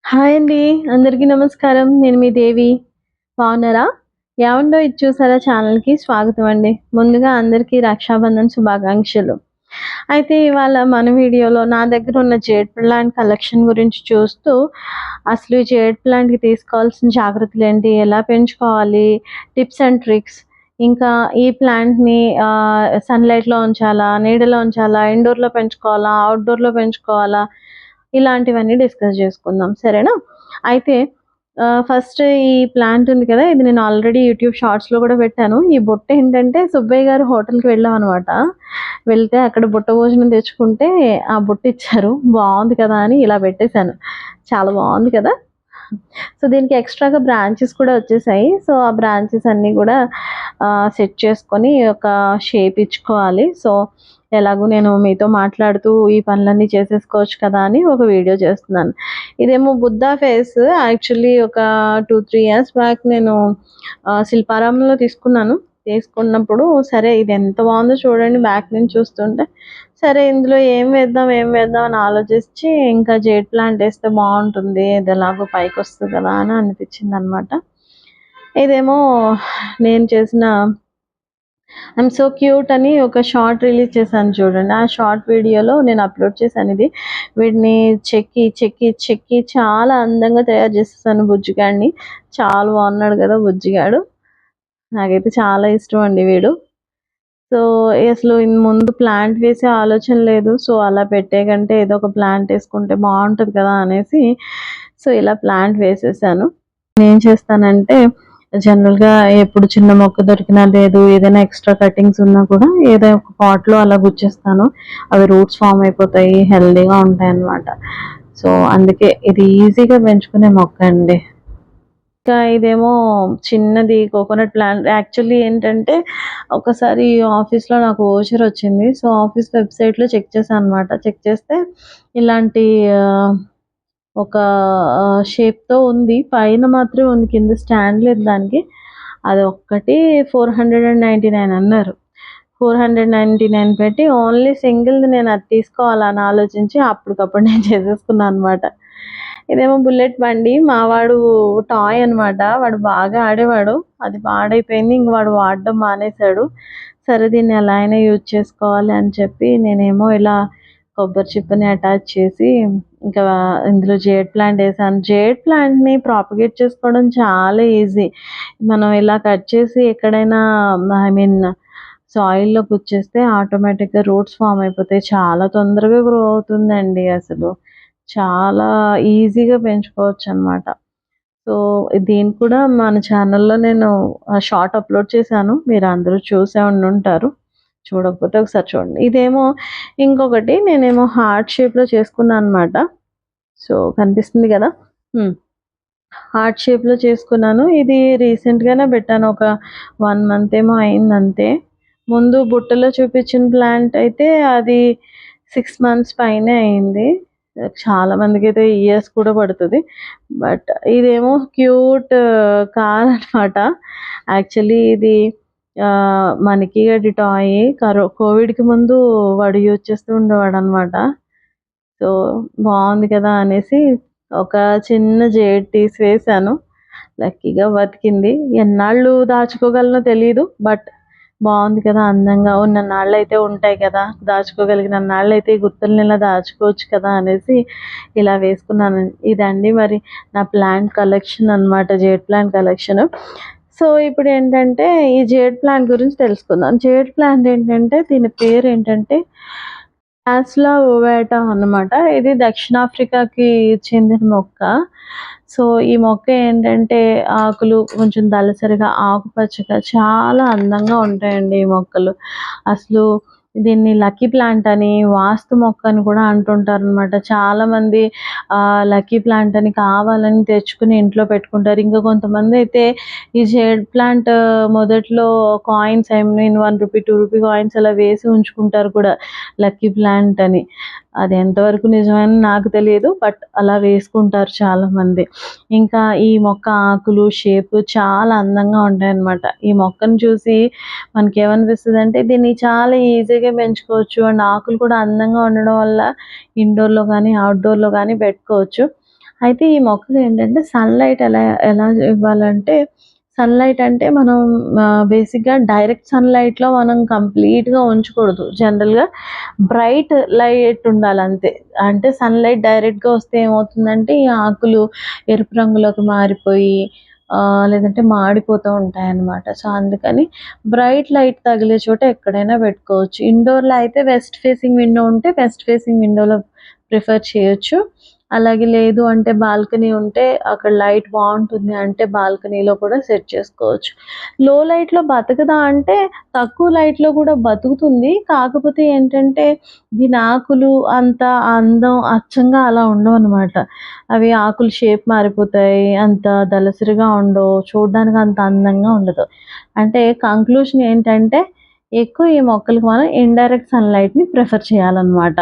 Hi అండి. అందరికీ నమస్కారం. నేను మీ దేవి. బాగున్నారా? ఏవండో ఇది చూసారా ఛానల్‌కి స్వాగతం అండి. ముందుగా అందరికీ రక్షాబంధన్ శుభాకాంక్షలు. అయితే ఇవాళ మన వీడియోలో నా దగ్గర ఉన్న జేడ్ ప్లాంట్ కలెక్షన్ గురించి చూస్తూ, అసలు ఈ జేడ్ ప్లాంట్‌కి తీసుకోవాల్సిన జాగ్రత్తలేంటి? ఎలా పెంచుకోవాలి? Tips and tricks. ఇంకా ఈ ప్లాంట్‌ని సన్‌లైట్‌లో ఉంచాలా? నీడలో ఉంచాలా? ఇండోర్‌లో పెంచుకోవాలా? అవుట్‌డోర్‌లో పెంచుకోవాలా? ఇలాంటివన్నీ డిస్కస్ చేసుకుందాం. సరేనా? అయితే ఫస్ట్ ఈ ప్లాంట్ ఉంది కదా! ఇది నేను ఆల్రెడీ యూట్యూబ్ షార్ట్స్‌లో కూడా పెట్టాను. ఈ బుట్ట ఏంటంటే సుబ్బయ్య గారి హోటల్‌కి వెళ్ళామనమాట. వెళ్తే అక్కడ బుట్ట భోజనం తెచ్చుకుంటే ఆ బుట్ట ఇచ్చారు. బావుంది కదా! అని ఇలా పెట్టేశాను. చాలా బావుంది కదా! సో, దీనికి ఎక్స్‌ట్రాగా బ్రాంచెస్ కూడా వచ్చేసాయి. సో, ఆ బ్రాంచెస్ అన్నీ కూడా సెట్ చేసుకొని ఒక షేప్ ఇచ్చుకోవాలి. సో, ఎలాగో నేను మీతో మాట్లాడుతూ ఈ పనులన్నీ చేసేసుకోవచ్చు కదా అని ఒక వీడియో చేస్తున్నాను. ఇదేమో బుద్ధా ఫేస్. యాక్చువల్లీ ఒక 2, 3 ఇయర్స్ బ్యాక్ నేను శిల్పారామంలో తీసుకున్నప్పుడు సరే ఇది ఎంత బాగుందో చూడండి బ్యాక్ నుంచి చూస్తుంటే. సరే ఇందులో ఏం వేద్దాం అని ఆలోచించి ఇంకా జేడ్ ప్లాంట్ వేస్తే బాగుంటుంది. ఇది ఎలాగో పైకొస్తుంది కదా అని అనిపించిందనమాట. ఇదేమో నేను చేసిన ఐయామ్ సో క్యూట్ అని ఒక షార్ట్ రిలీజ్ చేశాను చూడండి. ఆ షార్ట్ వీడియోలో నేను అప్లోడ్ చేశాను ఇది. వీడిని చెక్కి చాలా అందంగా తయారు చేసేసాను బుజ్జిగాడిని. చాలా బాగున్నాడు కదా బుజ్జిగాడు. నాకైతే చాలా ఇష్టం అండి వీడు. సో, అసలు ముందు ప్లాంట్ వేసే ఆలోచన లేదు. సో, అలా పెట్టే కంటే ఏదో ఒక ప్లాంట్ వేసుకుంటే బాగుంటుంది కదా అనేసి సో, ఇలా ప్లాంట్ వేసేసాను. నేనేం చేస్తానంటే జనరల్‌గా ఎప్పుడు చిన్న మొక్క దొరికినా లేదు ఏదైనా ఎక్స్‌ట్రా కటింగ్స్ ఉన్నా కూడా ఏదో ఒక పాట్‌లో అలా గుచ్చేస్తాను. అవి రూట్స్ ఫార్మ్ అయిపోతాయి. హెల్తీగా ఉంటాయన్నమాట. సో, అందుకే ఇది ఈజీగా పెంచుకునే మొక్క అండి. ఇంకా ఇదేమో చిన్నది కోకోనట్ ప్లాంట్. యాక్చువల్లీ ఏంటంటే ఒకసారి ఆఫీస్‌లో నాకు వోచర్ వచ్చింది. సో, ఆఫీస్ వెబ్‌సైట్‌లో చెక్ చేశానన్నమాట. చెక్ చేస్తే ఇలాంటి ఆహ్, ఒక షేప్‌తో ఉంది. పైన మాత్రమే ఉంది. కింద స్టాండ్ లేదు దానికి. అది ఒక్కటి 499 అన్నారు. 499 పెట్టి ఓన్లీ సింగిల్‌ది నేను అది తీసుకోవాలని ఆలోచించి అప్పటికప్పుడు నేను చేసేసుకున్నాను అనమాట. ఇదేమో బుల్లెట్ బండి. మా వాడు టాయ్ అనమాట. వాడు బాగా ఆడేవాడు. అది పాడైపోయింది. ఇంక వాడు వాడడం మానేశాడు. సరే దీన్ని ఎలా అయినా యూజ్ చేసుకోవాలి అని చెప్పి నేనేమో ఇలా కొబ్బరి చిప్పని అటాచ్ చేసి ఇంకా ఇందులో జేడ్ ప్లాంట్ వేసాను. జేడ్ ప్లాంట్‌ని ప్రాపగేట్ చేసుకోవడం చాలా ఈజీ. మనం ఇలా కట్ చేసి ఎక్కడైనా ఐ మీన్ సాయిల్‌లో గుచ్చేస్తే ఆటోమేటిక్‌గా రూట్స్ ఫార్మ్ అయిపోతాయి. చాలా తొందరగా గ్రో అవుతుందండి అసలు. చాలా ఈజీగా పెంచుకోవచ్చనమాట. సో, దీన్ని కూడా మన ఛానల్‌లో నేను షార్ట్ అప్‌లోడ్ చేశాను. మీరందరూ చూసే ఉండుంటారు. చూడకపోతే ఒకసారి చూడండి. ఇదేమో ఇంకొకటి నేనేమో హార్ట్ షేప్‌లో చేసుకున్నాననమాట. సో, కనిపిస్తుంది గదా! హ్మ్. హార్ట్ షేప్‌లో చేసుకున్నాను. ఇది రీసెంట్‌గానే పెట్టాను. ఒక 1 మంత్ ఏమో అయిందంతే. ముందు బుట్టలో చూపించిన ప్లాంట్ అయితే అది 6 మంత్స్ పైనే అయింది. చాలా మందికైతే ఇయర్స్ కూడా పడుతది. బట్ ఇదేమో క్యూట్ కార్ అనమాట. యాక్చువల్లీ ఇది మనకి గడి టాయ్. కోవిడ్‌కి ముందు వాడు యూజ్ చేస్తూ ఉండేవాడనమాట. సో, బావుంది కదా అనేసి ఒక చిన్న జేడ్ తీసి వేశాను. లక్కీగా బతికింది. ఎన్నాళ్ళు దాచుకోగలనో తెలీదు. బట్ బావుంది కదా! అందంగా ఉన్నన్నాళ్ళైతే ఉంటాయి కదా! దాచుకోగలిగినన్నాళ్ళైతే ఈ గుర్తుల్ని ఇలా దాచుకోవచ్చు కదా! అనేసి ఇలా వేసుకున్నాను. ఇదండి మరి నా ప్లాంట్ కలెక్షన్ అనమాట. Jade plant collection. సో, ఇప్పుడేంటంటే ఈ జేడ్ ప్లాంట్ గురించి తెలుసుకుందాం. జేడ్ ప్లాంట్ ఏంటంటే దీని పేరేంటంటే యాస్లా ఓవేటా అన్నమాట. ఇది దక్షిణాఫ్రికాకి చెందిన మొక్క. సో, ఈ మొక్క ఏంటంటే ఆకులు కొంచెం దళసరిగా ఆకుపచ్చగా చాలా అందంగా ఉంటాయండి ఈ మొక్కలు. అసలు దీన్ని లక్కీ ప్లాంట్ అని, వాస్తు మొక్క అని కూడా అంటుంటారనమాట. చాలామంది లక్కీ ప్లాంట్ అని కావాలని తెచ్చుకుని ఇంట్లో పెట్టుకుంటారు. ఇంకా కొంతమందైతే ఈ జేడ్ ప్లాంట్ మొదట్లో కాయిన్స్ ఐ మీన్ రూ. 1, రూ. 2 కాయిన్స్ అలా వేసి ఉంచుకుంటారు కూడా లక్కీ ప్లాంట్ అని. అది ఎంతవరకు నిజమని నాకు తెలియదు. బట్ అలా వేసుకుంటారు చాలామంది. ఇంకా ఈ మొక్క ఆకులు షేపు చాలా అందంగా ఉంటాయన్నమాట. ఈ మొక్కను చూసి మనకేమనిపిస్తదంటే దీన్ని చాలా ఈజీగా పెంచుకోవచ్చు. అండ్ ఆకులు కూడా అందంగా ఉండడం వల్ల ఇండోర్‌లో గానీ, అవుట్‌డోర్‌లో గానీ పెట్టుకోవచ్చు. అయితే ఈ మొక్కకి ఏంటంటే సన్‌లైట్ ఎలా ఎలా ఇవ్వాలంటే, సన్‌లైట్ అంటే మనం బేసిక్‌గా డైరెక్ట్ సన్‌లైట్‌లో మనం కంప్లీట్‌గా ఉంచకూడదు. జనరల్‌గా బ్రైట్ లైట్ ఉండాలంతే. అంటే సన్‌లైట్ డైరెక్ట్‌గా వస్తే ఏమవుతుందంటే, ఈ ఆకులు ఎరుపు రంగులోకి మారిపోయి లేదంటే మాడిపోతూ ఉంటాయన్నమాట. సో, అందుకని బ్రైట్ లైట్ తగిలే చోట ఎక్కడైనా పెట్టుకోవచ్చు. ఇండోర్‌లో అయితే వెస్ట్ ఫేసింగ్ విండో ఉంటే వెస్ట్ ఫేసింగ్ విండోలో ప్రిఫర్ చేయొచ్చు. అలాగే లేదు అంటే బాల్కనీ ఉంటే అక్కడ లైట్ బావుంటుంది అంటే బాల్కనీలో కూడా సెట్ చేసుకోవచ్చు. లో లైట్‌లో బతకదా అంటే తక్కువ లైట్‌లో కూడా బతుకుతుంది. కాకపోతే ఏంటంటే దీని ఆకులు అంత అందం అచ్చంగా అలా ఉండవనమాట. అవి ఆకులు షేప్ మారిపోతాయి. అంత దళసరిగా ఉండవు. చూడ్డానికి అంత అందంగా ఉండదు. అంటే కంక్లూషన్ ఏంటంటే ఎక్కువ ఈ మొక్కలకి మనం ఇండైరెక్ట్ సన్‌లైట్‌ని ప్రిఫర్ చేయాలనమాట.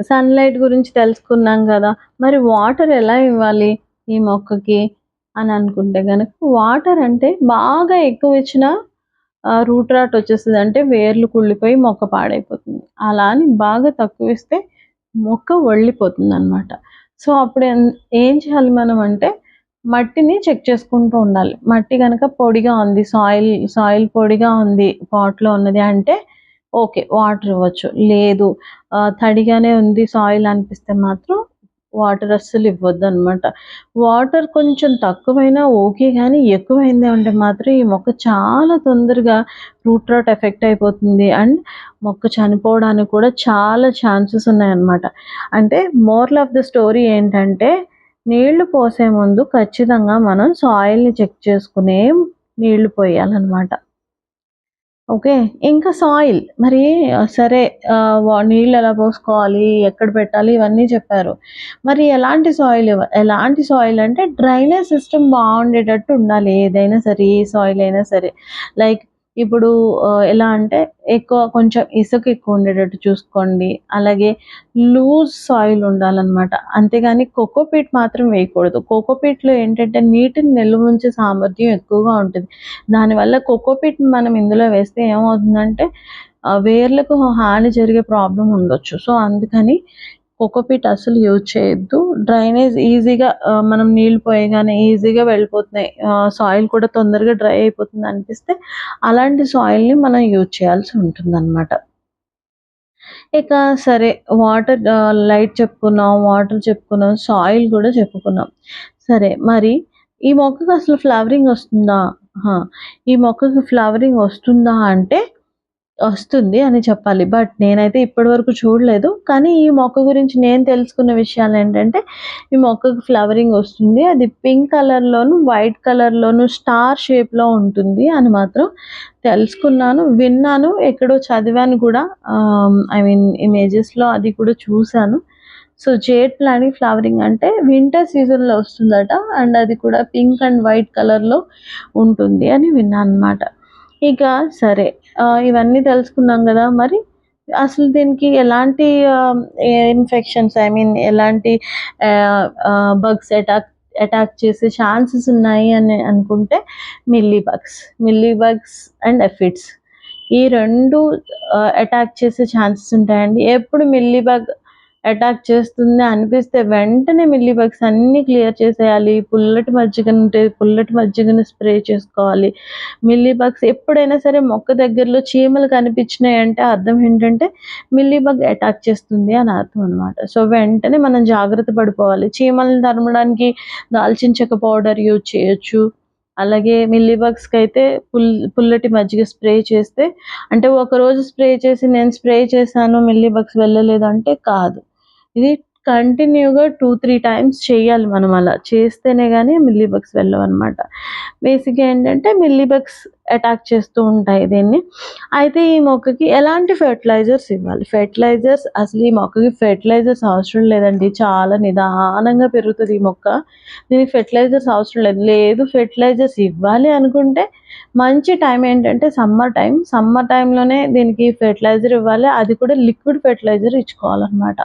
సన్‌లైట్ గురించి తెలుసుకున్నాం గదా! మరి వాటర్ ఎలా ఇవ్వాలి ఈ మొక్కకి అని అనుకుంటే గనక, వాటర్ అంటే బాగా ఎక్కువ ఇచ్చినా రూట్ రాట్ వచ్చేస్తది. అంటే వేర్లు కుళ్ళిపోయి మొక్క పాడైపోతుంది. అలా అని బాగా తక్కువిస్తే మొక్క వళ్ళిపోతుందనమాట. సో, అప్పుడు ఏం చేయాలి మనం అంటే, మట్టిని చెక్ చేసుకుంటూ ఉండాలి. మట్టి గనక పొడిగా ఉంది, సాయిల్ పొడిగా ఉంది పాట్‌లో ఉన్నది అంటే ఓకే. వాటర్ ఇవ్వచ్చు. లేదు తడిగానే ఉంది సాయిల్ అనిపిస్తే మాత్రం వాటర్ అస్సలు ఇవ్వద్దనమాట. వాటర్ కొంచెం తక్కువైనా ఓకే గానీ, ఎక్కువైంది అంటే మాత్రం ఈ మొక్క చాలా తొందరగా రూట్ రాట్ ఎఫెక్ట్ అయిపోతుంది. అండ్ మొక్క చనిపోవడానికి కూడా చాలా ఛాన్సెస్ ఉన్నాయన్నమాట. అంటే మోరల్ ఆఫ్ ద స్టోరీ ఏంటంటే, నీళ్లు పోసే ముందు ఖచ్చితంగా మనం సాయిల్‌ని చెక్ చేసుకునే నీళ్లు పోయాలన్నమాట. ఓకే. ఇంకా సాయిల్ మరి సరే నీళ్ళెలా పోసుకోవాలి, ఎక్కడ పెట్టాలి ఇవన్నీ చెప్పారు. మరి ఎలాంటి సాయిల్ అంటే డ్రైనేజ్ సిస్టమ్ బావుండేటట్టు ఉండాలి. ఏదైనా సరే, ఏ సాయిల్ అయినా సరే. లైక్ ఇప్పుడు ఎలా అంటే కొంచెం ఇసుక ఎక్కువ ఉండేటట్టు చూసుకోండి. అలాగే లూజ్ సాయిల్ ఉండాలనమాట. అంతేగాని కోకోపీట్ మాత్రం వేయకూడదు. కోకోపీట్‌లో ఏంటంటే నీటిని నిల్వ ఉంచే సామర్థ్యం ఎక్కువగా ఉంటది. దానివల్ల కోకోపీట్‌ని మనం ఇందులో వేస్తే ఏమవుతుందంటే వేర్లకు హాని జరిగే ప్రాబ్లమ్ ఉండొచ్చు. సో, అందుకని కోకోపీట్ అస్సలు యూజ్ చేయొద్దు. డ్రైనేజ్ ఈజీగా మనం నీళ్లు పోయగానే ఈజీగా వెళ్ళిపోతున్నాయి. సాయిల్ కూడా తొందరగా డ్రై అయిపోతుంది అనిపిస్తే అలాంటి సాయిల్‌ని మనం యూజ్ చేయాల్సి ఉంటుందన్నమాట. ఇక సరే లైట్ చెప్పుకున్నాం, వాటర్ చెప్పుకున్నాం, సాయిల్ గూడా చెప్పుకున్నాం. సరే మరి ఈ మొక్కకి అసలు ఫ్లవరింగ్ వస్తుందా? ఆ! ఈ మొక్కకి ఫ్లవరింగ్ వస్తుందా అంటే వస్తుంది అని చెప్పాలి. బట్ నేనైతే ఇప్పటి వరకు చూడలేదు. కానీ ఈ మొక్క గురించి నేను తెలుసుకున్న విషయాలేంటంటే, ఈ మొక్కకి ఫ్లవరింగ్ వస్తుంది. అది పింక్ కలర్‌లోను, వైట్ కలర్‌లోను స్టార్ షేప్‌లో ఉంటుంది అని మాత్రం తెలుసుకున్నాను, విన్నాను, ఎక్కడో చదివాను కూడా. ఐ మీన్ ఇమేజెస్‌లో అది కూడా చూసాను. సో, జేడ్ ప్లాంట్‌కి ఫ్లవరింగ్ అంటే వింటర్ సీజన్‌లో వస్తుందట. అండ్ అది కూడా పింక్ అండ్ వైట్ కలర్‌లో ఉంటుంది అని విన్నాననమాట. ఇక సరే ఇవన్నీ తెలుసుకున్నాం గదా! మరి అసలు దీనికి ఎలాంటి ఇన్ఫెక్షన్స్ ఐ మీన్ ఎలాంటి బగ్స్ అటాక్ చేసే ఛాన్సెస్ ఉన్నాయి అని అనుకుంటే మిల్లీ బగ్స్ అండ్ ఎఫిడ్స్ ఈ 2 అటాక్ చేసే ఛాన్సెస్ ఉంటాయండి. ఎప్పుడు మిల్లీ బగ్ అటాక్ చేస్తుంది అనిపిస్తే వెంటనే మిల్లీ బగ్స్ అన్నీ క్లియర్ చేసేయాలి. పుల్లటి మజ్జిగను స్ప్రే చేసుకోవాలి. మిల్లీ బగ్స్ ఎప్పుడైనా సరే మొక్క దగ్గరలో చీమలు కనిపించినాయంటే అర్థం ఏంటంటే మిల్లీ బగ్ అటాక్ చేస్తుంది అని అర్థం అనమాట. సో, వెంటనే మనం జాగ్రత్త పడిపోవాలి. చీమలను తరమడానికి దాల్చిన చెక్క పౌడర్ యూజ్ చేయొచ్చు. అలాగే మిల్లీ బగ్స్‌కైతే పుల్లటి మజ్జిగ స్ప్రే చేస్తే అంటే ఒకరోజు స్ప్రే చేసి నేను స్ప్రే చేశాను మిల్లీ బగ్స్ వెళ్ళలేదంటే కాదు. ఇది కంటిన్యూగా 2, 3 టైమ్స్ చేయాలి మనం అలా. చేస్తేనే గాని మిల్లీ బగ్స్ వెళ్ళవనమాట. బేసిక్‌గా ఏంటంటే మిల్లీ బగ్స్ అటాక్ చేస్తూ ఉంటాయి దీన్ని. అయితే ఈ మొక్కకి ఎలాంటి ఫెర్టిలైజర్స్ ఇవ్వాలి? అసలు ఈ మొక్కకి ఫెర్టిలైజర్స్ అవసరం లేదండి. చాలా నిదానంగా పెరుగుతది ఈ మొక్క. దీనికి ఫెర్టిలైజర్స్ అవసరం లేదు. లేదు ఫెర్టిలైజర్స్ ఇవ్వాలి అనుకుంటే మంచి టైం ఏంటంటే సమ్మర్ టైం. సమ్మర్ టైంలోనే దీనికి ఫెర్టిలైజర్ ఇవ్వాలి. అది కూడా లిక్విడ్ ఫెర్టిలైజర్ ఇచ్చుకోవాలనమాట.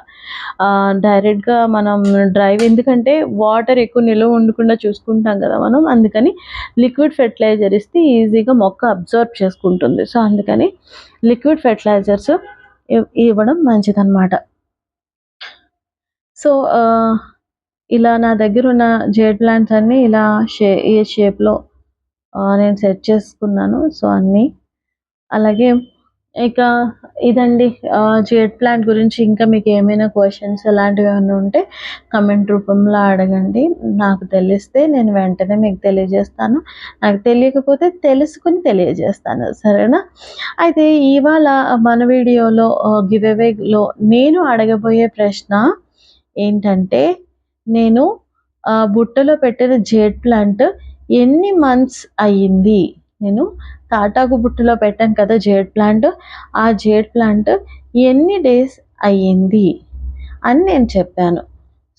డైరెక్ట్‌గా మనం ఎందుకంటే వాటర్ ఎక్కువ నిలువ ఉండకుండా చూసుకుంటాం కదా మనం. అందుకని లిక్విడ్ ఫెర్టిలైజర్ ఇస్తే ఈజీగా మొక్క అబ్జార్బ్ చేసుకుంటుంది. సో, అందుకని లిక్విడ్ ఫెర్టిలైజర్స్ ఇవ్వడం మంచిదనమాట. సో, ఇలా నా దగ్గర ఉన్న జేడ్ ప్లాంట్స్ అన్నీ ఇలా ఈ షేప్లో నేను సెట్ చేసుకున్నాను. సో అన్నీ అలాగే ఇక ఇదండి జేడ్ ప్లాంట్ గురించి ఇంకా మీకు ఏమైనా క్వశ్చన్స్ అలాంటివి ఏమైనా ఉంటే కమెంట్ రూపంలో అడగండి. నాకు తెలిస్తే నేను వెంటనే మీకు తెలియజేస్తాను. నాకు తెలియకపోతే తెలుసుకుని తెలియజేస్తాను. సరేనా? అయితే ఇవాళ మన వీడియోలో గివ్ అవేలో నేను అడగబోయే ప్రశ్న ఏంటంటే, నేను బుట్టలో పెట్టిన జేడ్ ప్లాంట్ ఎన్ని మంత్స్ అయ్యింది? నేను తాటాకు బుట్టలో పెట్టాను కదా జేడ్ ప్లాంట్, ఆ జేడ్ ప్లాంట్ ఎన్ని డేస్ అయ్యింది అని నేను చెప్పాను.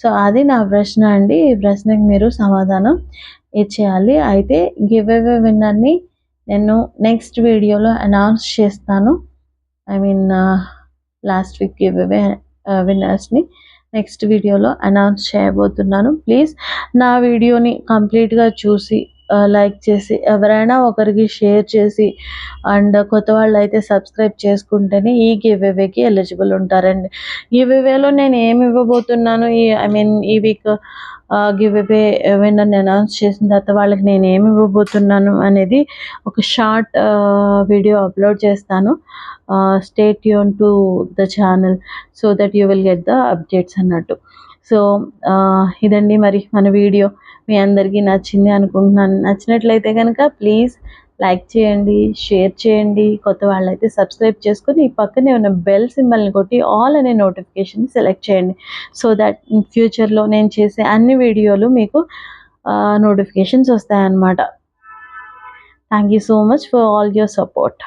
సో అది నా ప్రశ్న అండి. ఈ ప్రశ్నకి మీరు సమాధానం ఇచ్చేయాలి. అయితే గివ్ అవే విన్నర్ని నేను నెక్స్ట్ వీడియోలో అనౌన్స్ చేస్తాను. I mean last week give away విన్నర్స్ని నెక్స్ట్ వీడియోలో అనౌన్స్ చేయబోతున్నాను. ప్లీజ్ నా వీడియోని కంప్లీట్గా చూసి లైక్ చేసి ఎవరైనా ఒకరికి షేర్ చేసి అండ్ కొత్త వాళ్ళు అయితే సబ్స్క్రైబ్ చేసుకుంటేనే ఈ గివ్ అవేకి ఎలిజిబుల్ ఉంటారండి. గివ్ అవేలో నేను ఏమి ఇవ్వబోతున్నాను ఈ వీక్ గివ్ అవే విన్నర్ని అనౌన్స్ చేసిన తర్వాత వాళ్ళకి నేను ఏమి ఇవ్వబోతున్నాను అనేది ఒక షార్ట్ వీడియో అప్లోడ్ చేస్తాను. Stay tune to the channel so that you will get the updates అన్నట్టు. సో ఇదండి మరి మన వీడియో. మీ అందరికీ నచ్చింది అనుకుంటున్నాను. నచ్చినట్లయితే కనుక ప్లీజ్ లైక్ చేయండి, షేర్ చేయండి. కొత్త వాళ్ళైతే సబ్స్క్రైబ్ చేసుకొని ఈ పక్కనే ఉన్న బెల్ సింబల్ని కొట్టి ఆల్ అనే నోటిఫికేషన్ సెలెక్ట్ చేయండి. సో దట్ ఇన్ ఫ్యూచర్లో నేను చేసే అన్ని వీడియోలు మీకు నోటిఫికేషన్స్ వస్తాయన్నమాట. Thank you so much for all your support.